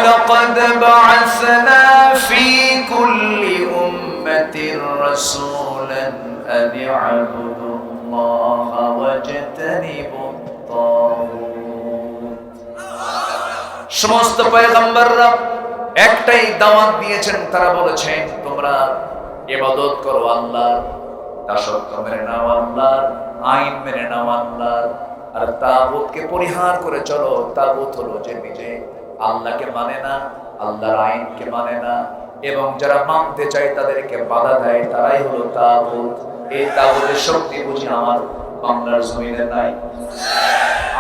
ولقد بعثنا في كل أمة رسولا أن اعبدوا الله واجتنبوا الطاغوت সমস্ত পয়গম্বররা একটাই দাওয়াত দিয়েছেন, তারা বলেছেন তোমরা ইবাদত করো আল্লাহর, দাসত্ব মেনে নাও আল্লাহর, আইন মেনে নাও আল্লাহর, আর তাগুতকে পরিহার করে চলো। তাগুত হলো যে নিজে আল্লাহকে মানে না, আল্লাহর আইনকে মানে না, এবং যারা মানতে চায় তাদেরকে বাধা দেয়, তারাই হলো তাগুত। এই তাগুতের শক্তি বুঝি আমার বাংলার জমিনে নাই?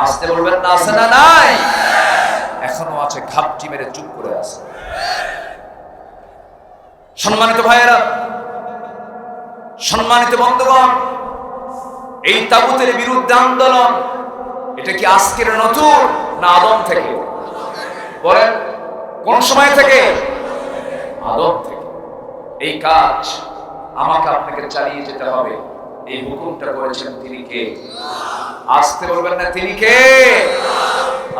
আসতে বলবেন না, আছে না নাই? এখনো আছে, ঘাপটি মেরে চুপ করে আছে। সম্মানিত ভাইয়েরা, সম্মানিত বন্ধুগণ, এই তাগুতের বিরুদ্ধে আন্দোলন এটা কি আজকের নতুন না আদম থেকে? বলেন কোন সময় থেকে? আদম থেকে। এই কাজ আমাকে আপনাকে চালিয়ে যেতে হবে। এই হুকুমটা করেছেন তিনি কে? আসতে বলবেন না, তিনি কে?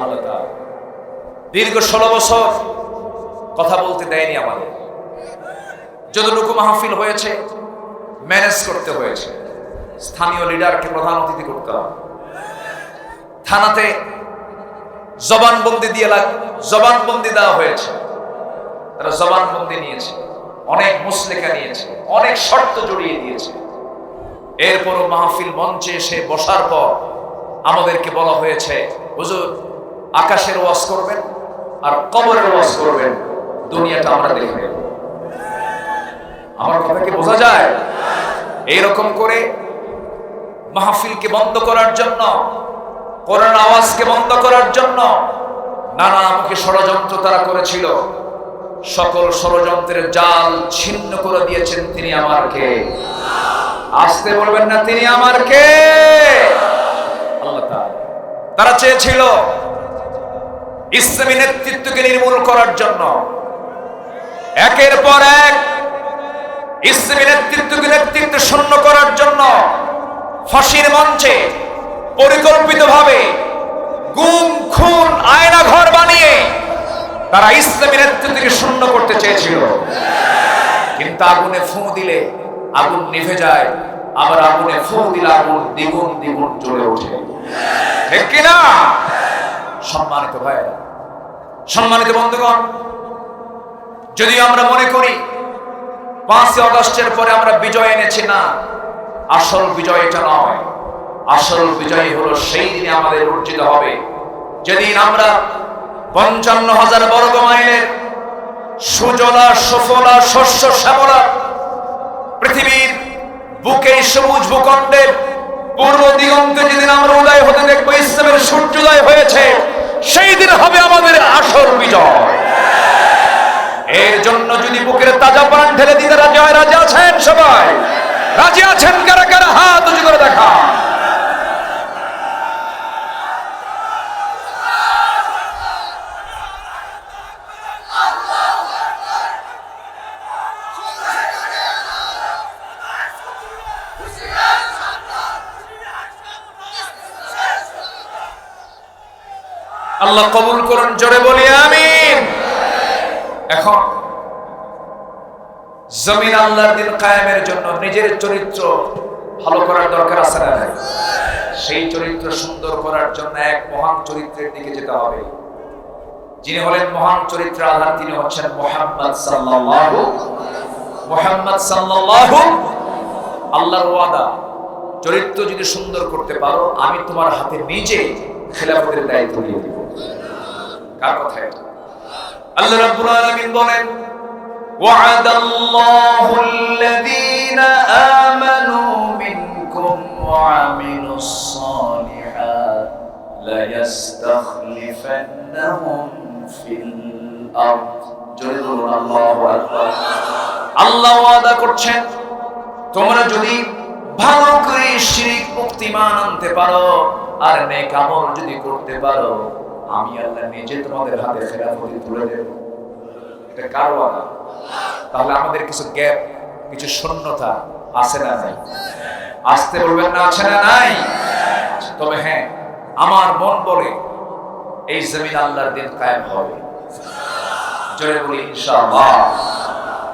আল্লাহ তাআলা। দীর্ঘ 16 বছর কথা বলতে দেয়নি আমাদের। যতটুকু মাহফিল হয়েছে ম্যানেজ করতে হয়েছে। স্থানীয় লিডারকে প্রধান অতিথি করতে হবে। থানাতে জবানবন্দি দেওয়া হয়েছে, তারা জবানবন্দি নিয়েছে, অনেক মুসলেখা নিয়েছে, অনেক শর্ত জড়িয়ে দিয়েছে। এরপরও মাহফিল মঞ্চে এসে বসার পর আমাদেরকে বলা হয়েছে, হুজুর আকাশের ওয়াজ করবেন আর কবরের ওয়াজ করবেন, দুনিয়াটা আমরা দেখে নেব। আমার কথা কি বোঝা যায়? এইরকম করে মাহফিলকে বন্ধ করার জন্য, কোরআন আওয়াজকে বন্ধ করার জন্য নানামুখী ষড়যন্ত্র তারা করেছিল। সকল ষড়যন্ত্রের জাল ছিন্ন করে দিয়েছেন তিনি আমার কে? আসতে বলবেন না, তিনি আমার কে? আল্লাহ তাআলা। তারা চেয়েছিল ইসলামী নেতৃত্বকে নির্মূল করার জন্য, একের পর এক ইসলামী নেতৃত্ব শূন্য করার জন্য ফাঁসির মঞ্চে পরিকল্পিতভাবে গুম খুন আয়না ঘর বানিয়ে তারা ইসলামী নেতৃত্বকে শূন্য করতে চেয়েছিল। কিন্তু আগুনে ফু দিলে আগুন নিভে যায়, আবার আগুনে ফু দিলে আগুন দ্বিগুণ দ্বিগুণ জ্বলে ওঠে, ঠিক কিনা? সম্মানিত ভাইরা, সম্মানিত বন্ধুগণ, যদি আমরা মনে করি 5 আগস্টের পরে আমরা বিজয় এনেছি, না, আসল বিজয় এটা নয়। আসল বিজয় হলো সেই দিনে আমাদের অর্জিত হবে যেদিন আমরা 55,000 বর্গ মাইলের সুজলা সুফলা শস্য শ্যামলা পৃথিবীর বুকে সবুজ ভূখণ্ডের পূর্ব দিগন্তে যেদিন আমরা উদয় হতে দেখবো, ইসলামের সূর্যোদয় হয়েছে, সেই দিন হবে আমাদের আসল বিজয়। এর জন্য যদি বুকের তাজা প্রাণ ঢেলে দিতে রাজি আছেন? সবাই রাজি আছেন? কারা কারা হাত উঁচু করে দেখা। আল্লাহ কবুল করুন, জোরে বলি আমিন। এখন জমিন আল্লাহর দিন কায়েমের জন্য নিজের চরিত্র ভালো করার দরকার আছে না? সেই চরিত্র সুন্দর করার জন্য এক মহান চরিত্রের দিকে যেতে হবে, যিনি হলেন মহান চরিত্রের আধার। তিনি হচ্ছেন মুহাম্মদ সাল্লাল্লাহু। আল্লাহর ওয়াদা, চরিত্র যদি সুন্দর করতে পারো আমি তোমার হাতে নিজে খেলাফতের দায়িত্ব দিয়ে দিব। কার কথা এটা? আল্লাহ রাব্বুল আলামিন বলেন, ওয়া'দাল্লাহু আল্লাযীনা আমানু মিনকুম ওয়া আমিলুস সালিহাত লা ইস্তাখলিফান্নাহুম ফিল আরদ। জোরে বলুন আল্লাহু আকবার। আল্লাহ ওয়াদা করছেন, তোমরা যদি ভালো করে শিরক মুক্তিমান আনতে পারো আর নেক আমল যদি করতে পারো, আমি আল্লাহ নিজে তোমাদের হাতে খেলাফত তুলে দেব। এটা কার ওয়াদা? তাহলে আমাদের কিছু গ্যাপ, কিছু শূন্যতা আছে না নাই? আসতে বলবেন না, আছে না নাই? তবে হ্যাঁ, আমার মন বলে এই জমিন আল্লাহর দিন কায়েম হবে। জোরে বলি ইনশাআল্লাহ।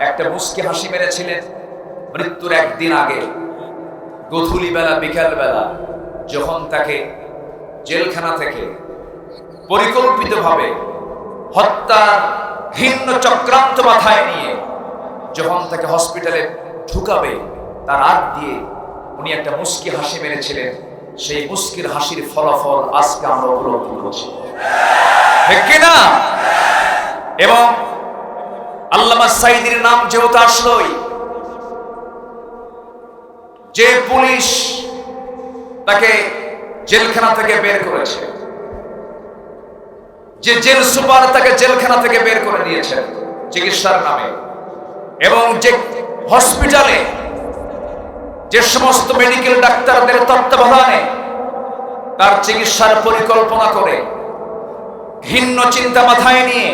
একটা মুস্কি হাসি মেরেছিলেন মৃত্যুর একদিন আগে, গধূলি বেলা বিকাল বেলা, যখন তাকে জেলখানা থেকে পরিকল্পিতভাবে হত্যার ঘৃণ্য চক্রান্ত মাথায় নিয়ে যখন তাকে হসপিটালে ঢুকাবে, তার আগ দিয়ে উনি একটা মুস্কি হাসি মেরেছিলেন। সেই মুস্কির হাসির ফলাফল আজকে আমরা উপলব্ধি করছি, ঠিক কিনা? এবং আল্লামা সাঈদীর নাম যেহেতু আসলোই, যে পুলিশ তাকে জেলখানা থেকে বের করেছে, যে জেল সুপার তাকে জেলখানা থেকে বের করে দিয়েছেন চিকিৎসার নামে, এবং যে হসপিটালে যে সমস্ত মেডিকেল ডাক্তারদের তত্ত্বাবধানে তার চিকিৎসার পরিকল্পনা করে ঘৃণ্য চিন্তা মাথায় নিয়ে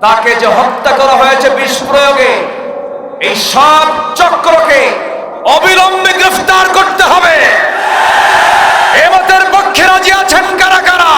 তাকে যে হত্যা করা হয়েছে বিষ প্রয়োগে, এই সব চক্রকে অবিলম্বে গ্রেফতার করতে হবে। এমতের পক্ষে রাজি আছেন কারা কারা?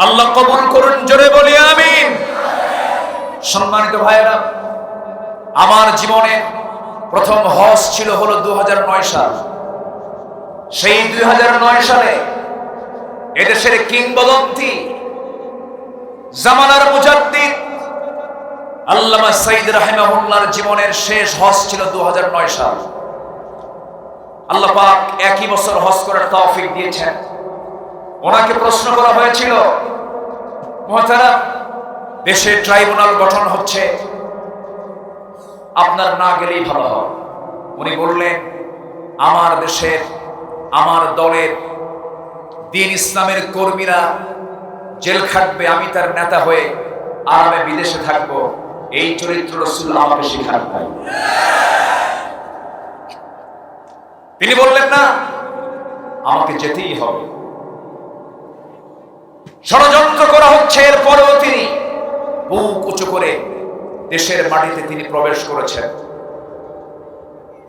আল্লাহ কবুল করুন, জোরে বলি আমিন। সম্মানিত ভাইয়েরা, আমার জীবনে প্রথম হজ ছিল হলো 2009 সাল। সেই 2009 সালে এদেশের কিংবদন্তি জামানার মুজাদ্দিদ আল্লামা সাঈদ রাহিমাহুল্লাহর জীবনের শেষ হজ ছিল 2009 সাল। আল্লাহ পাক একই বছর হজ করার তৌফিক দিয়েছেন। ওনাকে প্রশ্ন করা হয়েছিল, মুহতারাম, দেশে ট্রাইব্যুনাল গঠন হচ্ছে, আপনার না গেলেই ভালো হয়। উনি বললেন, আমার দেশের, আমার দলের দ্বীন ইসলামের কর্মীরা জেল খাটবে, আমি তার নেতা হয়ে আরামে বিদেশে থাকবো, এই চরিত্র রাসূলুল্লাহ আমাকে শিখান নাই। তিনি বললেন, না, আমাকে যেতেই হবে। ষড়যন্ত্র করা হচ্ছে, এরপরেও তিনি বুক উঁচু করে দেশের মাটিতে তিনি প্রবেশ করেছেন।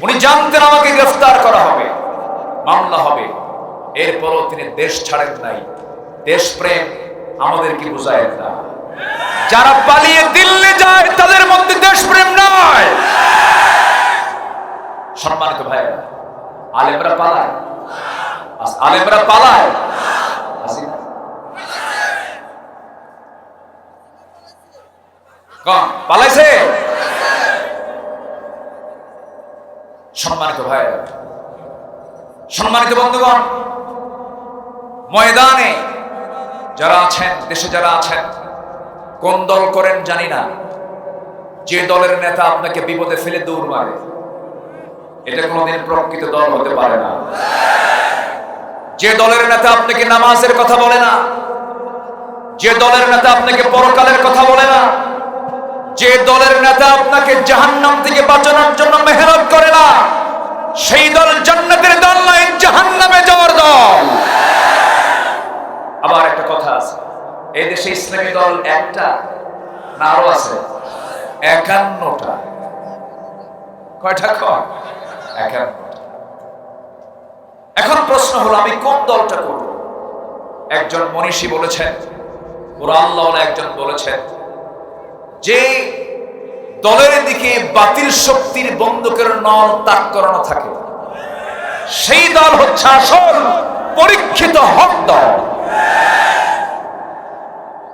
উনি জানতেন আমাকে গ্রেফতার করা হবে, মামলা হবে, এরপরও তিনি দেশ ছাড়েন নাই। দেশপ্রেম আমাদের কি বুঝায় না? যারা পালিয়ে দিল্লি যায় তাদের মধ্যে দেশপ্রেম নয়। সম্মানিত ভাইরা, আলেমরা পালায়, আলেমরা পালায়, পালাইছে। সম্মানিত ভাইরা, সম্মানিত বন্ধুগণ, ময়দানে যারা আছেন, দেশে যারা আছেন, কোন দল করেন জানি না, যে দলের নেতা আপনাকে বিপদে ফেলে দৌড় মারে, এটা কোনোদিন প্রকৃত দল হতে পারে না। যে দলের নেতা আপনাকে নামাজের কথা বলে না, যে দলের নেতা আপনাকে পরকালের কথা বলে না, যে দলের নেতা আপনাকে জাহান্নাম থেকে বাঁচানোর জন্য মেহনত করে না, সেই দল জান্নাতের দল নয়, জাহান্নামে যাওয়ার দল। আবার একটা কথা আছে, এই দেশে ইসলামী দল একটা না আরো আছে? 51টা। কয়টা? 51টা। এখন প্রশ্ন হলো, আমি কোন দলটা করব? একজন মনীষী বলেছেন, কোরআন আল্লাহ একজন বলেছেন, যে দলের দিকে বাতিল শক্তির বন্দুকের নল তাক করানো থাকে, সেই দল হচ্ছে আসল পরীক্ষিত হক দল।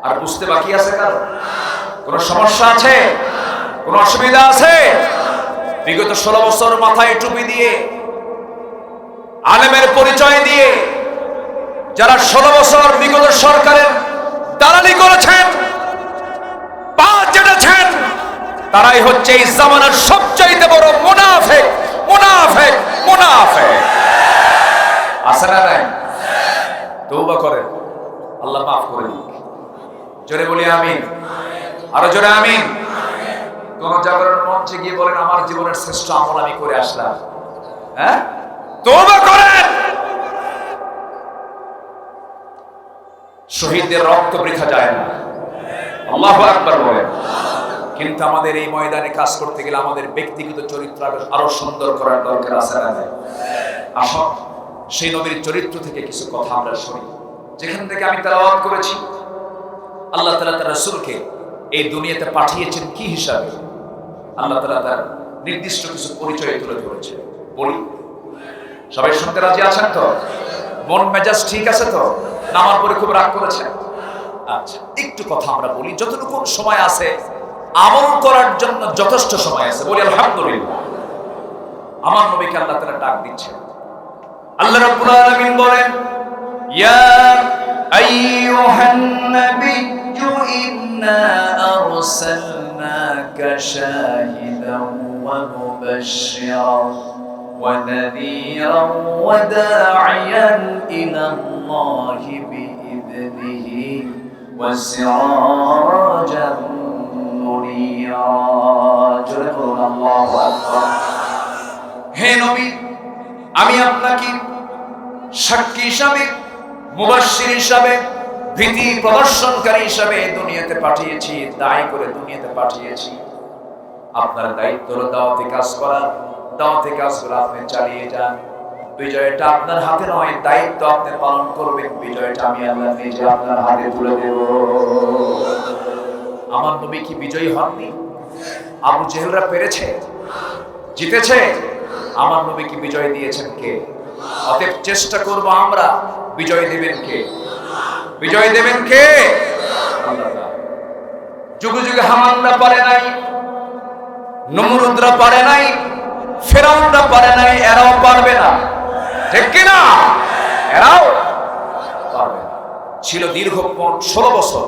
আর বুঝতে বাকি আছে কারো? কোন সমস্যা আছে? কোন অসুবিধা আছে? বিগত 16 বছর মাথায় টুপি দিয়ে, আলেমের পরিচয় দিয়ে যারা 16 বছর বিগত সরকারের দালালি করেছেন, পা চেটেছেন, তারাই হচ্ছে এই জামানার সবচাইতে বড় মুনাফিক। মুনাফিক, মুনাফিক। আছে না নাই? তওবা করেন, আল্লাহ মাফ করে দিক। জোরে বলি আমিন। আরো জোরে আমিন। কোন জাগরণ মঞ্চে গিয়ে বলেন, আমার জীবনের শ্রেষ্ঠ আমল আমি করে আসলাম। হ্যাঁ, তওবা করেন। শহীদদের রক্ত বৃথা যায় না। আল্লাহু আকবার বলেন। কিন্তু আমাদের এই ময়দানে কাজ করতে গেলে আমাদের ব্যক্তিগত চরিত্র আরো সুন্দর করার দরকার আছে না? আসুন সেই নবীর চরিত্র থেকে কিছু কথা আমরা শুনি, যেখান থেকে আমি তেলাওয়াত করেছি। আল্লাহ তাআলা তার রাসূলকে এই দুনিয়াতে পাঠিয়েছেন কি হিসাবে? আল্লাহ তাআলা তার নির্দিষ্ট কিছু পরিচয় তুলে ধরেছেন। বলি, সবাই শুনতে রাজি আছেন তো? মন মেজাজ ঠিক আছে তো? নামার পরে খুব রাগ করেছেন? আচ্ছা, একটু কথা আমরা বলি, যতটুকু সময় আছে আমল করার জন্য যথেষ্ট সময় আছে। বলি আলহামদুলিল্লাহ। আমার নবীকে আল্লাহ তাআলা ডাক দিচ্ছেন। আল্লাহ রাব্বুল আলামিন বলেন, ইয়া আইয়ুহান নাবিয়্যু ইন্না আরসালনাকা শাহিদান ওয়া মুবাশশিরান ওয়া নাযীরান ওয়া দা'iয়ান ইলা আল্লাহি বিইذনিহি ওয়া সিরাজান মুনিরা। জোরে বলুন আল্লাহু আকবার। হে নবী, আমি আপনাকে সাক্ষী হিসাবে, মুবাশশির হিসাবে, ভীতি প্রদর্শনকারী হিসাবে দুনিয়াতে পাঠিয়েছি, দায়ী করে দুনিয়াতে পাঠিয়েছি। আপনার দায়িত্ব হলো দাওয়াতি কাজ করা। দাওয়াতি কাজগুলো আপনি চালিয়ে যান। বিজয়টা আপনার হাতে নয়, দায়িত্ব আপনি পালন করবেন। বিজয়টা আমি আল্লাহ নিজে আপনার হাতে তুলে দেব। আমার নবী কি বিজয়ী হননি? আবু জেহেলরা পেরেছে, জিতেছে। আমার নবী কি বিজয় দিয়েছেন কে? অতএব চেষ্টা করব আমরা। বিজয় দেবেন কে? বিজয় দেবেন কে? আল্লাহ। যুগে যুগে হামানরা পারে নাই, নমরুদরা পারে নাই, ফেরাউনরা পারে নাই, এরাও পারবে না। ঠিক কি না? এরাও পারবে না। ছিল দীর্ঘ 16 বছর,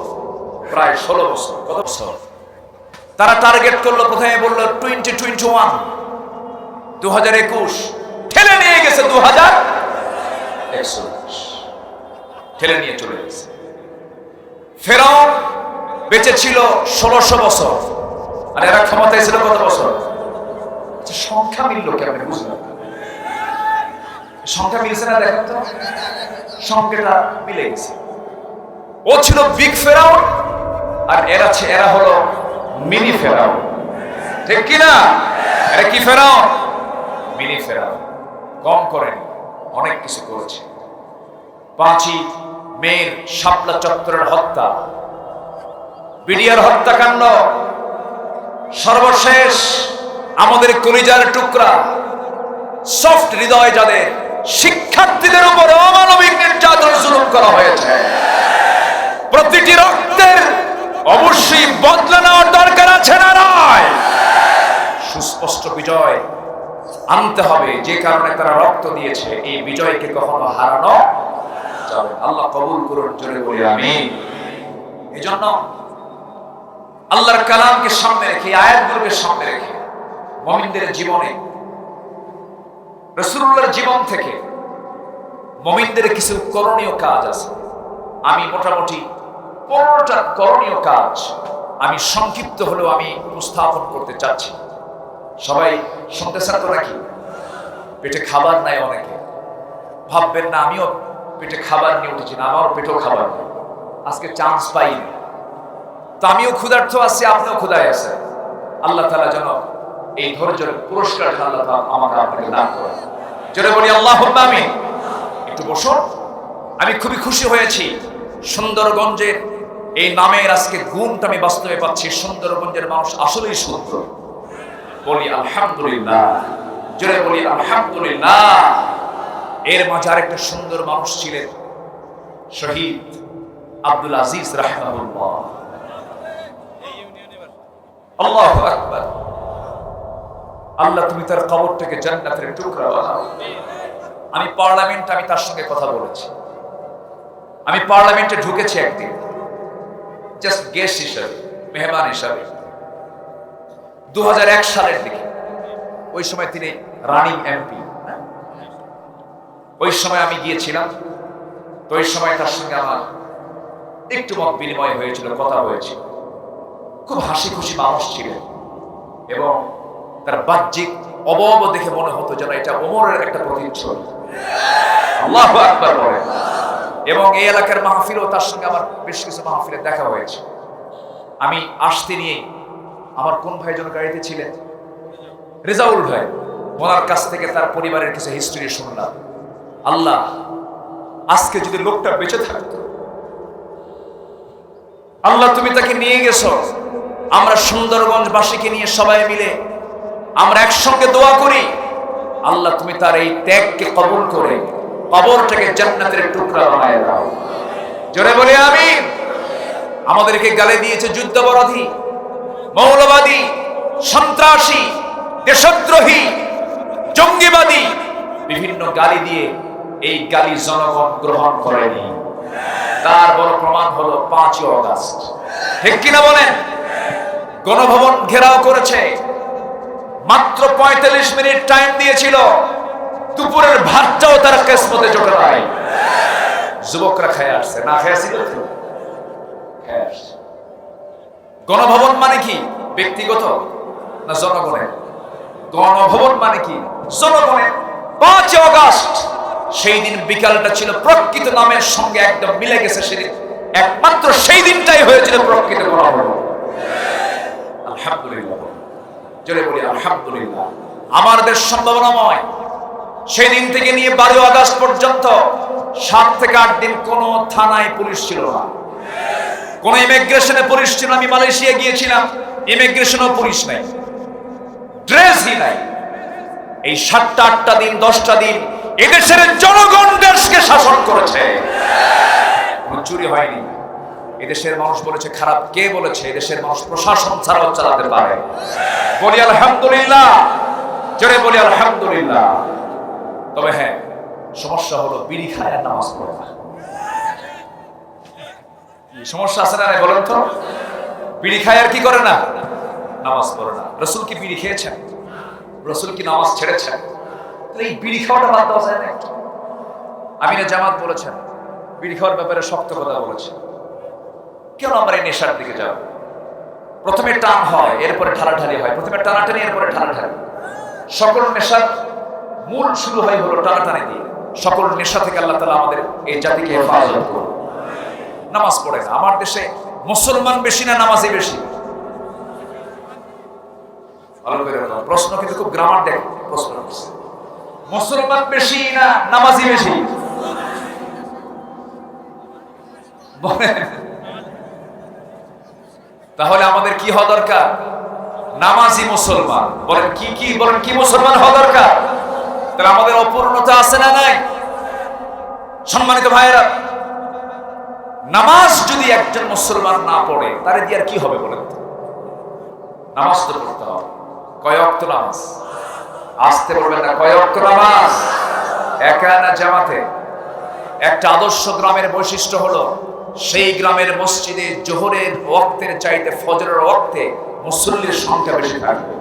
প্রায় 16 বছর। কত বছর? তারা টার্গেট করলো, প্রথমে বললো 2021, 2021, ঠেলে নিয়ে গেছে 2041, ঠেলে নিয়ে চলে গেছে। ফেরাউন বেঁচে ছিল 1600 বছর, আর এরা ক্ষমতায় ছিল কত বছর? সংখ্যা মিলল কেমন বুঝলাম? সংখ্যা মিলছে না? দেখেন তো, সংখ্যাটা মিলে গেছে। ও ছিল বিগ ফেরাউন, আর এরা হলো মিনি ফেরাউন। ঠিক কিনা? এরা কি ফেরাউন? মিনি ফেরাউন। কম করেনি, অনেক কিছু করেছে। 5ই মের শাপলা চত্বরের হত্যা, বিডিআর হত্যাকাণ্ড, সর্বশেষ আমাদের কলিজার টুকরা, সফট হৃদয় যাদের, শিক্ষার্থীদের উপর অমানবিক নির্যাতন জুলুম করা হয়েছে। প্রতিটি রক্তের অবশ্যই বদলা নেওয়ার দরকার আছে না নয়? সুস্পষ্ট বিজয় আনতে হবে। যে কারণে তারা রক্ত দিয়েছে, এই বিজয়কে কখনো হারানো যাবে না। আল্লাহ কবুল করুন, জোরে বলি আমিন। এজন্য আল্লাহর কালামকে সামনে রেখে, আয়াতগুলোকে সামনে রেখে মুমিনদের জীবনে, রাসূলুল্লাহর জীবন থেকে মুমিনদের কিছু করণীয় কাজ আছে। আমি মোটামুটি 15টা করণীয় কাজ আমি সংক্ষিপ্ত হলেও আমি উপস্থাপন করতে চাচ্ছি। সবাই শুনতেছেন তো নাকি? পেটে খাবার নাই, অনেকে ভাববেন না আমিও পেটে খাবার নিয়ে উঠেছি না, আমারও পেটেও খাবার নেই, আজকে চান্স পাইনি, তো আমিও ক্ষুধার্ত আছি, আপনিও ক্ষুধায় আছেন। আল্লাহ তাআলা যেন এই ধৈর্যের পুরস্কার আল্লাহ তাআলা আমাকে আপনাকে দান করেন। জোরে বলি আল্লাহুম্মা আমিন। একটু বসুন। আমি খুবই খুশি হয়েছি সুন্দরগঞ্জের এই নামের আজকে গুণটা আমি বাস্তবে পাচ্ছি। সুন্দরগঞ্জের মানুষ আসলেই সুন্দর। বলি আলহামদুলিল্লাহ। জোরে বলি আলহামদুলিল্লাহ। এর মাঝে আরেকটা সুন্দর মানুষ ছিলেন, শহীদ আব্দুল আজিজ রাহিমাহুল্লাহ। আল্লাহু আকবার। আল্লাহ তুমি তার কবরটাকে জান্নাতের টুকরা বানাও। আমি পার্লামেন্টে আমি তার সঙ্গে কথা বলেছি। আমি পার্লামেন্টে ঢুকেছি একদিন জাস্ট গেস্ট হিসাবে, মেহমান হিসাবে, 2001 সালের দিকে। ওই সময় তিনি রানিং এমপি। ওই সময় আমি গিয়েছিলাম। তো ওই সময় তার সঙ্গে আমার একটু মত বিনিময় হয়েছিল, কথা হয়েছিল। খুব হাসি খুশি মানুষ ছিলেন এবং তার বাহ্যিক অবয়ব দেখে মনে হতো যেন এটা ওমরের একটা প্রতিচ্ছবি। আল্লাহু আকবার বলেন। এবং এই এলাকার মাহফিলও তার সঙ্গে আমার বেশ কিছু মাহফিলে দেখা হয়েছে। আমি আসতে নিয়ে আমার কোন ভাই যেন গাড়িতে ছিলেন, রেজাউল ভাই, ওনার কাছ থেকে তার পরিবারের কিছু হিস্ট্রি শুনলাম। আল্লাহ, আজকে যদি লোকটা বেঁচে থাকতো, আল্লাহ তুমি তাকে নিয়ে গেছো, আমরা সুন্দরগঞ্জবাসীকে নিয়ে সবাই মিলে আমরা একসঙ্গে দোয়া করি, আল্লাহ তুমি তার এই ত্যাগকে কবুল করে কবরটাকে জান্নাতের টুকরা বানায় দাও। জোরে বলে আমিন। আমাদেরকে গালি দিয়েছে যুদ্ধাপরাধী, মৌলবাদী, সন্ত্রাসী, দেশদ্রোহী, জঙ্গিবাদী, বিভিন্ন গালি দিয়ে এই গালি জনগণ গ্রহণ করেনি। তার বড় প্রমাণ হলো 5ই আগস্ট, ঠিক কিনা বলেন? গণভবন ঘেরাও করেছে, মাত্র 45 মিনিট টাইম দিয়েছিল, দুপুরের ভাতটাও তারা কিসমতে জোটে নাই। যুবকরা খেয়ে আসছে, না খেয়ে আসছিল। গণভবন মানে কি ব্যক্তিগত না জনগণের? গণভবন মানে কি জনগণের। 5ই আগস্ট সেই দিন বিকালটা ছিল প্রকৃত নামের সঙ্গে একদম মিলে গেছে। সেদিন একমাত্র সেই দিনটাই হয়েছিল প্রকৃত গণভবন। আলহামদুলিল্লাহ, জোরে বলি আলহামদুলিল্লাহ। আমার দেশ সম্ভাবনাময়। সেই দিন থেকে নিয়ে 12 আগস্ট পর্যন্ত 7 থেকে 8 দিন কোন থানায় পুলিশ ছিল না, কোন ইমিগ্রেশনে পুলিশ ছিল। আমি মালয়েশিয়া গিয়েছিলাম, ইমিগ্রেশনও পুলিশ নাই, ড্রেসই নাই। এই 7টা 8টা দিন 10টা দিন এদেশের জনগণ দেশকে শাসন করেছে, কোনো চুরি হয়নি। এদেশের মানুষ বলেছে খারাপ, কে বলেছে? এদেশের মানুষ প্রশাসন ছাড়াও চালাতে পারে। বলি আলহামদুলিল্লাহ, জোরে বলি আলহামদুলিল্লাহ। তবে হ্যাঁ, সমস্যা হলো বিড়ি খায় আর নামাজ পড়ে না। সমস্যা আছে না বলেন তো? বিড়ি খায় আর কি করে না? নামাজ পড়ে না। রাসূল কি বিড়ি খেয়েছেন? রাসূল কি নামাজ ছেড়েছেন? এই বিড়ি খাওয়াটা বাদ দেওয়া যায় না একটু? আমিরে জামাত বলেছেন, বিড়ি খাওয়ার ব্যাপারে শক্ত কথা বলেছেন। কেন আমরা এই নেশার দিকে যাব? প্রথমে টান হয়, এরপরে ঢালাঢালি হয়। প্রথমে টানাটানি, এরপরে ঢালাঢালি। সকল নেশার মূল শুরু হয় হলো টানাটানি দিয়ে। সকল নেশা থেকে আল্লাহ তাআলা আমাদের এই জাতিকে হেফাজত করুন। নামাজ পড়ে না। আমার দেশে মুসলমান বেশি না নামাজি বেশি? ভালো করে প্রশ্ন কিন্তু খুব গ্রামার দেখ প্রশ্ন করছে। মুসলমান বেশি না নামাজি বেশি? বলেন। তাহলে আমাদের কি হওয়া দরকার? নামাজি মুসলমান। বলেন কি বলেন, কি মুসলমান হওয়া দরকার? তাহলে আমাদের অপূর্ণতা আছে না নাই? সম্মানিত ভাইয়েরা, নামাজ যদি একজন মুসলমান না পড়ে, তারে দিয়ে আর কি হবে বলেন তো? নামাজ তো পড়তে হবে। কয় ওয়াক্ত নামাজ? আসতে বলবেন না, কয় ওয়াক্ত নামাজ? একা না জামাতে? একটা আদর্শ গ্রামের বৈশিষ্ট্য হলো সেই গ্রামের মসজিদে জোহরের ওয়াক্তের চাইতে ফজরের ওয়াক্তে মুসল্লির সংখ্যা বেশি থাকবে।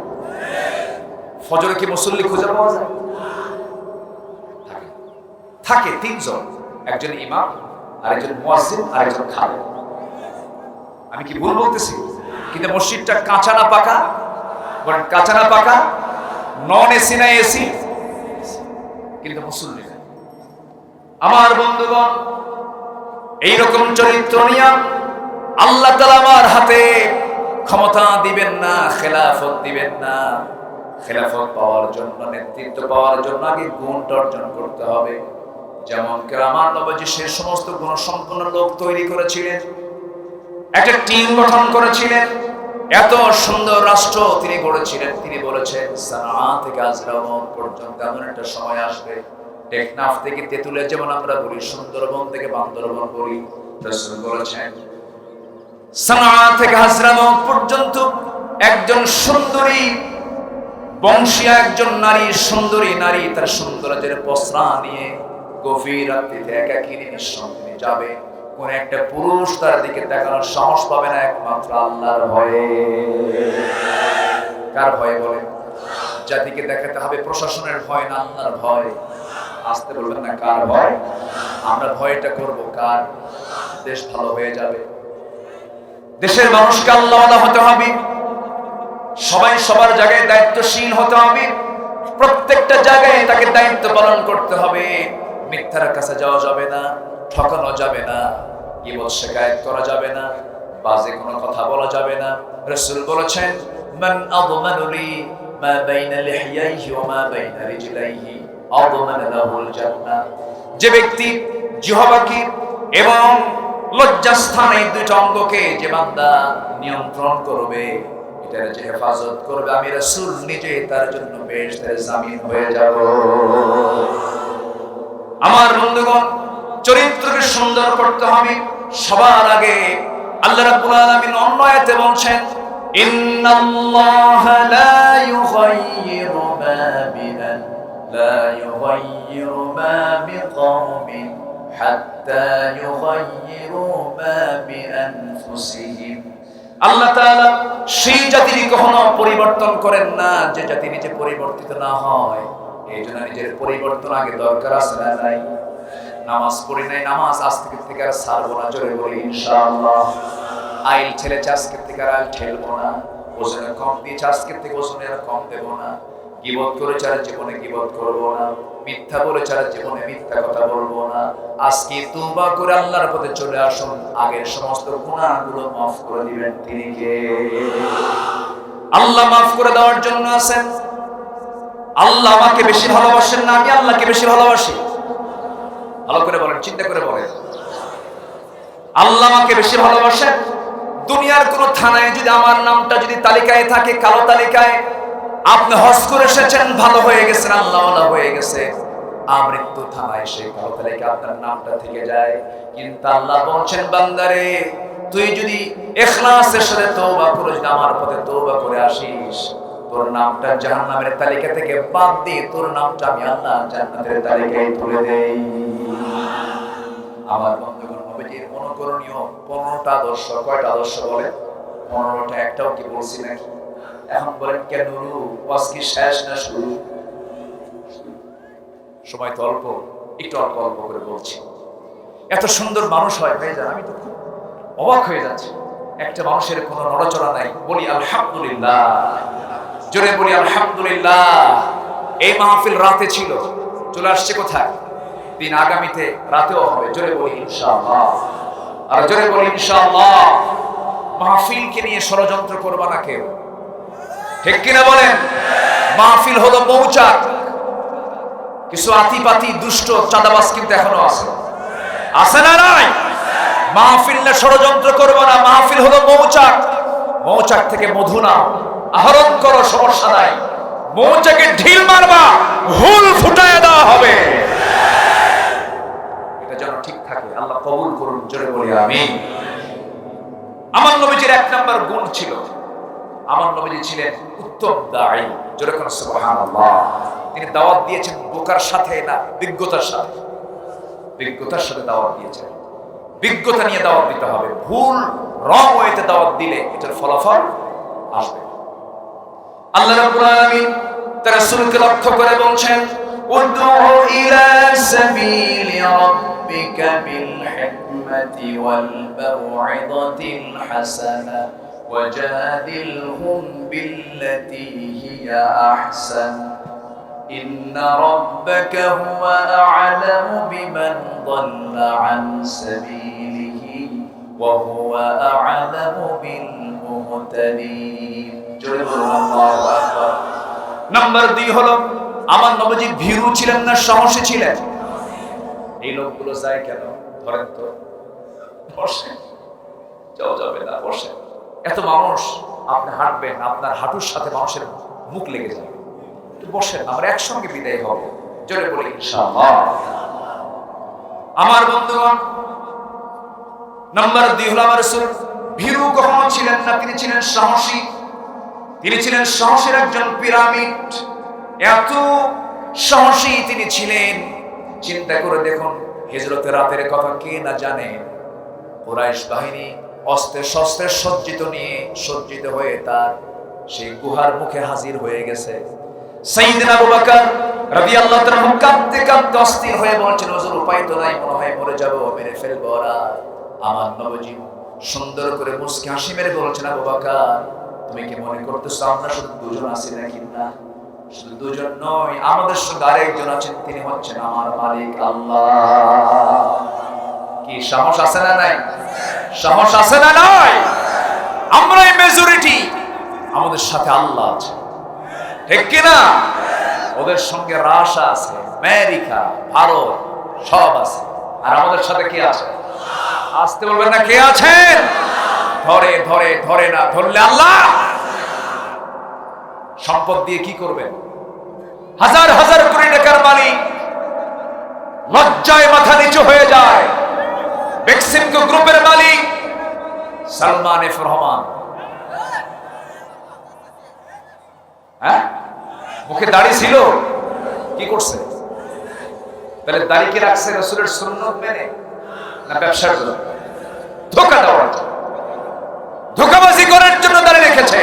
ফজরে কি মুসল্লি খুঁজে পাওয়া যায়? থাকে 3 জন, একজন ইমাম, আরেকজন মুয়াজ্জিন, আরেকজন খাদেম। আমি কি ভুল বলতেছি? কিন্তু মসজিদটা কাঁচা না পাকা? বলেন কাঁচা না পাকা? নন এসি না এসি? কিন্তু মুসল্লি না। আমার বন্ধুগণ, এইরকম চরিত্র নিয়ে আল্লাহ তাআলা আমার হাতে ক্ষমতা দিবেন না, খেলাফত দিবেন না। খেলাফত পাওয়ার জন্য, নেতৃত্ব পাওয়ার জন্য আগে গুণটা অর্জন করতে হবে। যেমন আমার নবীজি সে সমস্ত গুণসম্পন্ন লোক তৈরি করেছিলেন, একটা টিম গঠন করেছিলেন, এত সুন্দর রাষ্ট্র তিনি গড়েছিলেন। তিনি বলেছেন সানা থেকে আজরামন পর্যন্ত এমন একটা সময় আসবে, টেকনাফ থেকে তেতুলে যেমন আমরা বলি, সুন্দরবন থেকে বান্দরবন বলি, রাসূল বলেছেন সানা থেকে আজরামন পর্যন্ত একজন সুন্দরী বংশীয় একজন নারী, সুন্দরী নারী তার সৌন্দর্যের পসরা নিয়ে গভীর রাত্রিতে একাকিনী নিঃসন্দেহে যাবে। কোন একটা পুরুষ তার দিকে তাকানোর সাহস পাবে না, একমাত্র আল্লাহর ভয়ে। কার ভয়ে বলে? জাতিকে দেখাতে হবে প্রশাসনের ভয় না আল্লাহর ভয়। আসতে বলবেন না, কার ভয়? আমরা ভয়টা করব কার? দেশ ভালো হয়ে যাবে। দেশের মানুষকে আল্লাহওয়ালা হতে হবে। সবাই সবার জায়গায় দায়িত্বশীল হতে হবে। প্রত্যেকটা জায়গায় তাকে দায়িত্ব পালন করতে হবে। মিথ্যার কাছে যাওয়া যাবে না, ঠকানো যাবে না, গীবত শিকায়েত করা যাবে না, বাজে কোনো কথা বলা যাবে না। রাসূল বলেছেন, মান আযমানু লি মা বাইনা লিহইয়াইহি ওয়া মা বাইনা রিজলাইহি আযমানা লাহুল জান্নাহ। যে ব্যক্তি জিহ্বাকে এবং লজ্জাস্থান এই দুইটা অঙ্গকে যে বান্দা নিয়ন্ত্রণ করবে, এটার যে হেফাজত করবে, আমি রাসূল নিজে তার জন্য বেহেশতের জামিন হয়ে যাব। আমার বন্ধুগণ, চরিত্রকে সুন্দর করতে হবে। সবার আগে আল্লাহ রাব্বুল আলামিন অন্য আয়াতে বলছেন, ইন্নাল্লাহা লা ইউগাইয়িরু মা বিকওমিন হাত্তা ইউগাইয়িরু মা বিআনফুসিহিম। আল্লাহ তাআলা সেই জাতির কখনো পরিবর্তন করেন না যে জাতি নিজে পরিবর্তিত না হয়। এই জন্য নিজের পরিবর্তন আগে দরকার আছে না নাই? নামাজ পড়ি নাই, নামাজ আজকে থেকে আর ছাড়বো না, জোরে বলি ইনশাআল্লাহ। আইল ছেড়েছে, আজকে থেকে আর আইল ঠেলবো না। ওজনে কম দিয়েছে, আজকে থেকে ওজনে আর কম দেবো না। গীবত করে ছাড়া জীবনে গীবত করবো না। মিথ্যা বলে ছাড়া জীবনে মিথ্যা কথা বলবো না। আজকে তওবা করে আল্লাহর পথে চলে আসুন, আগের সমস্ত গুনাহগুলো মাফ করে দিবেন তিনি কে? আল্লাহ মাফ করে দেওয়ার জন্য আছেন। আল্লাহ আমাকে বেশি ভালোবাসেন না আমি আল্লাহকে বেশি ভালোবাসি? ভালো করে বলেন, চিন্তা করে বলেন। আল্লাহ আমাকে বেশি ভালোবাসেন। দুনিয়ার কোন থানায় যদি আমার নামটা যদি তালিকায় থাকে, কালো তালিকায়, আপনি হজ করে এসেছেন, ভালো হয়ে গেছেন, আল্লাহওয়ালা হয়ে গেছে, আমৃত্যু থানায় সেই কালো তালিকায় আপনার নামটা থেকে যায়। কিন্তু আল্লাহ বলছেন, বান্দারে তুই যদি ইখলাসের সাথে তওবা করে যদি আমার পথে তওবা করে আসিস, তোর নামটা জাহান্নামের তালিকা থেকে বাদ দিয়ে তোর নামটা আমি আল্লাহ জান্নাতের তালিকায় তুলে দেই। আমার বন্ধুগণ, নবীজির অনুকরণীয় 15টা আদর্শ। কয়টা আদর্শ বলে? 15টা। একটাও কি বলছি নাকি? এখন বলেন কেন নুরু ওয়াজ কি শেষ না শুরু? সময় তো অল্প, একটু অল্প অল্প করে বলছি। এত সুন্দর মানুষ হয় ভাইজান, আমি তো খুব অবাক হয়ে যাচ্ছি। একটা মানুষের কোনো নড়াচড়া নাই। বলি আলহামদুলিল্লাহ, জোরে বলি আলহামদুলিল্লাহ। এই মাহফিল রাতে ছিল, চলে আসছে কোথায়? দিন আগামীতে রাতেও হবে। জোরে বলি ইনশাআল্লাহ, আর জোরে বলি ইনশাআল্লাহ। মাহফিলকে নিয়ে ষড়যন্ত্র করবা না কেউ, ঠিক কিনা বলেন? মাহফিল হলো মৌচাক। কিছু আতিপাতি দুষ্ট চাঁদাবাজ কিন্তু এখনো আছে, আছে না নাই? মাহফিল না ষড়যন্ত্র করবা না। মাহফিল হলো মৌচাক। মৌচাক থেকে মধু নাও, আহরণ করো, সমস্যা নাই। মৌচাকে ঢিল মারবা, হুল ফুটায় দেওয়া হবে। এটা যেন ঠিক থাকে। আল্লাহ কবুল করুন, জোরে বলি আমিন। আমার নবীজির 1 নাম্বার গুণ ছিল, আমার নবীজি ছিলেন উত্তম দাঈ। জোরে কোন সুবহানাল্লাহ। তিনি দাওয়াত দিয়েছেন বোকার সাথে না, বিজ্ঞতার সাথে। বিজ্ঞতার সাথে দাওয়াত দিয়েছেন। বিজ্ঞতা নিয়ে দাওয়াত দিতে হবে। ভুল রং ওয়েতে দাওয়াত দিলে এটার ফলাফল আসবে। আল্লাহ রাব্বুল আলামিন তার রাসূলকে লক্ষ্য করে বলছেন, উদউ ইলা সাবিলি রাব্বিকা বিল হিকমাতি ওয়াল মাউইযাতিল হাসানা ওয়াজাদিলহুম বিল্লাতী হিয়া আহসান ইন্না রাব্বাকা হুয়া আ'লামু বিমান দাল্লা আন সাবিলিহি ওয়া হুয়া আ'লামু বিল মুহতাদিন। জোরে বলুন আল্লাহু আকবার। নাম্বার 2 হলো, আমার নবীজি ভীরু ছিলেন না সাহসী ছিলেন? এই লোকগুলো যায় কেন? ধরেন তো, বসে যাও, যাবে না, বসে। এত মানুষ, আপনি হাঁটবেন, আপনার হাঁটুর সাথে মানুষের মুখ লেগে যাবে। একটু বসেন, আমরা একসঙ্গে বিদায় হব। জোরে বলি ইনশাআল্লাহ। আমার বন্ধুগণ, নাম্বার 2 হলো, আমার রাসূল ভীরু কখনো ছিলেন না, তিনি ছিলেন সাহসী। তিনি ছিলেন সাহসের একজন পিরামিড। এত সাহসী তিনি ছিলেন, চিন্তা করে দেখুন, হিজরতের রাতের কথা কে না জানে? কুরাইশ বাহিনী অস্ত্রে শস্ত্রে সজ্জিত হয়ে তার সেই গুহার মুখে হাজির হয়ে গেছে। সাইয়েদনা আবু বকর রাদিয়াল্লাহু তাআলা কাঁদতে কাঁদতে অস্থির হয়ে বলছেন, হুজুর উপায় তো নাই, মনে হয় মরে যাব, মেরে ফেলবো ওরা। আমার নবীজি সুন্দর করে মুস্কি হাসি মেরে বলছেন, আবু বকর তুমি কি মনে করতেছো আমরা শুধু দুজন আছি নাকি? না, শুধু দুজন নয়, আমাদের সঙ্গে আরেকজন আছেন, তিনি হচ্ছেন আমার মালিক আল্লাহ। কি সাহস আছে না নাই? সাহস আছে না নাই? আমরাই মেজরিটি, আমাদের সাথে আল্লাহ আছে, ঠিক কিনা? ওদের সঙ্গে রাশিয়া আছে, আমেরিকা, ভারত সব আছে, আর আমাদের সাথে কি আছে? আসতে বলবেন না, কে আছেন? ধরে ধরে ধরে না ধরলে আল্লাহ। সম্পদ দিয়ে কি করবেন? হাজার হাজার কোটি টাকার মালিক লজ্জায় মাথা নিচু হয়ে যায়। বেক্সিমকো গ্রুপের মালিক সালমান এফ রহমান, হ্যাঁ, মুখে দাড়ি ছিল, কি করছে? তাহলে দাড়ি কি রাখছে রাসূলের সুন্নাত মেনে, না ব্যবসার জন্য? ধোঁকা দেওয়ার জন্য, ধোঁকাবাজি করার জন্য দাড়ি রেখেছে।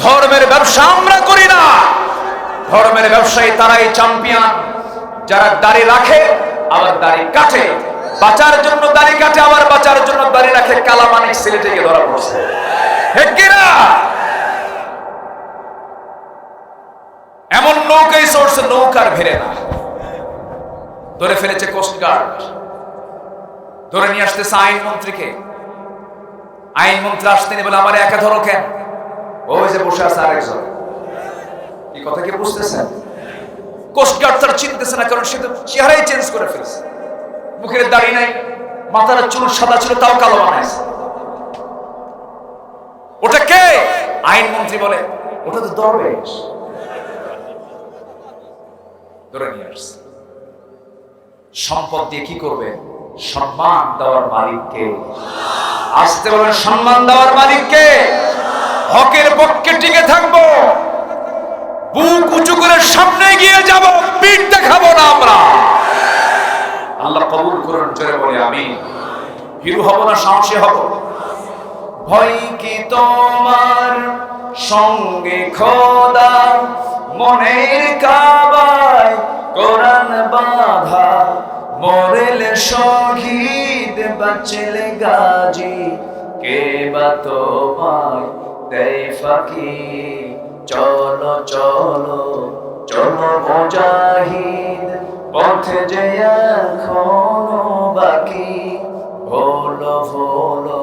ধর্মের ব্যবসা আমরা করি না। ধর্মের ব্যবসায়ী তারাই চ্যাম্পিয়ন, যারা দাড়ি রাখে আবার দাড়ি কাটে, বাঁচার জন্য দাড়ি কাটে আবার বাঁচার জন্য দাড়ি রাখে। কালামানিক সিলেটে গিয়ে ধরা পড়ছে, ঠিক কিনা? এমন নৌকাই চড়ছে, নৌকার ভিড়ে না, ধরে ফেলেছে কোস্টগার্ড, ধরে নিয়ে আসতেছে আইনমন্ত্রীকে। আইনমন্ত্রী আসতেনি বলে আমার একা ধরো কেন? ওই যে বসে আছে আরেকজন। এই কথা কি বুঝতেছেন? কোস্টগার্ড তার চিনতেছে না, কারণ সে তো চেহারাই চেঞ্জ করে ফেলেছে। মুখের দাড়ি নাই, মাথার চুল সাদা ছিল, তাও কালো বানাইছে। ওটা কে? আইনমন্ত্রী বলে ওটা তো দরবেশ। ধরে নিয়ে আসছে। সম্পদ দিয়ে কি করবে? সম্মান দেওয়ার মালিককে। আসতে বলেন, সম্মান দেওয়ার মালিককে। হকের পক্ষে টিকে থাকবো, বুক উঁচু করে সামনে গিয়ে যাব, পিঠ দেখাবো না আমরা। আল্লাহ কবুল করুন, জোরে বলে আমিন। ভীরু হব না, সাহসী হব। ভয় কি তোমার সঙ্গে খোদা, মনের কাবায় কোরআন বাঁধা, মরেলে শহীদ বাঁচলে গাজী, কে বা তোমায় দেয় ফাঁকি। চলো চলো চলো মুজাহিদ, পথে যে এখনো বাকি। ভোলো ভোলো